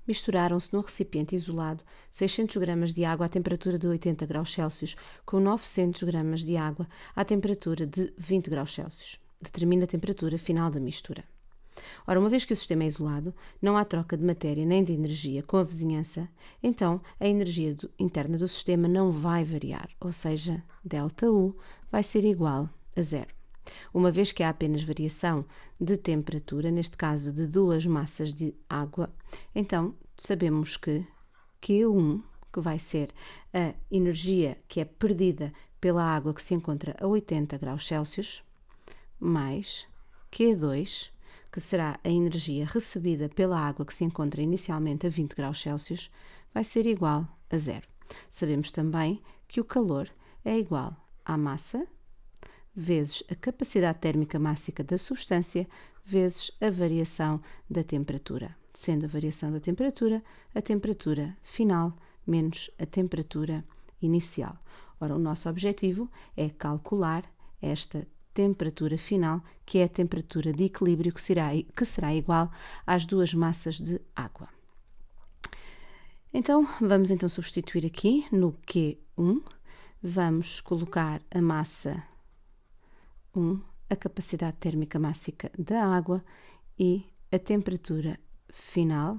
Misturaram-se num recipiente isolado 600 gramas de água à temperatura de 80 graus Celsius com 900 gramas de água à temperatura de 20 graus Celsius. Determina a temperatura final da mistura. Ora, uma vez que o sistema é isolado, não há troca de matéria nem de energia com a vizinhança, então a energia interna do sistema não vai variar, ou seja, ΔU vai ser igual a zero. Uma vez que há apenas variação de temperatura, neste caso de duas massas de água, então sabemos que Q1, que vai ser a energia que é perdida pela água que se encontra a 80 graus Celsius, mais Q2, que será a energia recebida pela água que se encontra inicialmente a 20 graus Celsius, vai ser igual a zero. Sabemos também que o calor é igual à massa vezes a capacidade térmica mássica da substância vezes a variação da temperatura, sendo a variação da temperatura a temperatura final menos a temperatura inicial. Ora, o nosso objetivo é calcular esta temperatura final, que é a temperatura de equilíbrio que será igual às duas massas de água. Então, vamos substituir aqui no Q1, vamos colocar a massa 1, a capacidade térmica mássica da água e a temperatura final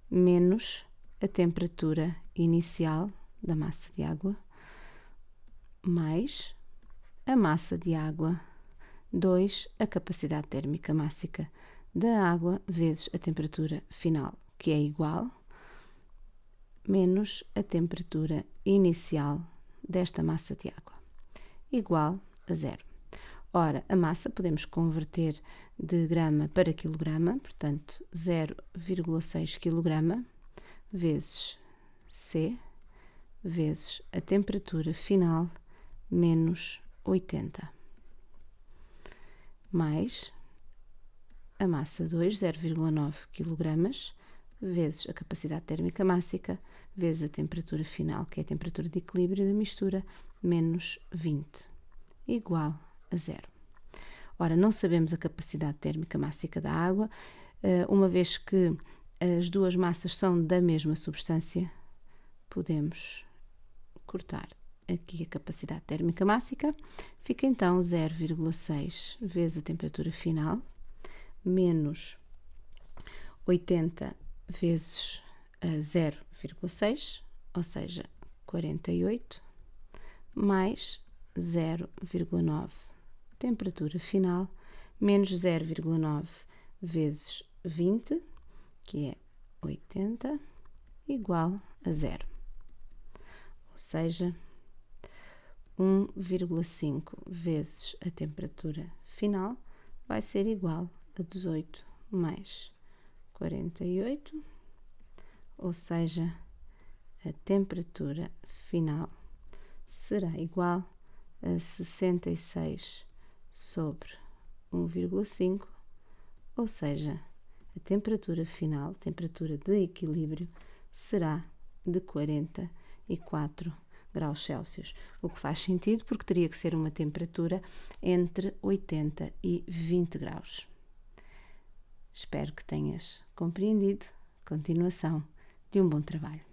menos a temperatura inicial da massa de água, mais a massa de água 2, a capacidade térmica mássica da água vezes a temperatura final, que é igual, menos a temperatura inicial desta massa de água, igual a zero. Ora, a massa podemos converter de grama para quilograma, portanto 0,6 kg vezes C vezes a temperatura final menos 80, mais a massa 2, 0,9 kg vezes a capacidade térmica mássica vezes a temperatura final, que é a temperatura de equilíbrio da mistura, menos 20, igual a zero. Ora, não sabemos a capacidade térmica mássica da água, uma vez que as duas massas são da mesma substância, podemos cortar aqui a capacidade térmica mássica, fica então 0,6 vezes a temperatura final, menos 80 vezes 0,6, ou seja, 48, mais 0,9 temperatura final, menos 0,9 vezes 20, que é 80, igual a zero. Ou seja, 1,5 vezes a temperatura final vai ser igual a 18 mais 48, ou seja, a temperatura final será igual a 66 sobre 1,5, ou seja, a temperatura final, temperatura de equilíbrio, será de 44 graus Celsius, o que faz sentido porque teria que ser uma temperatura entre 80 e 20 graus. Espero que tenhas compreendido. Continuação de um bom trabalho.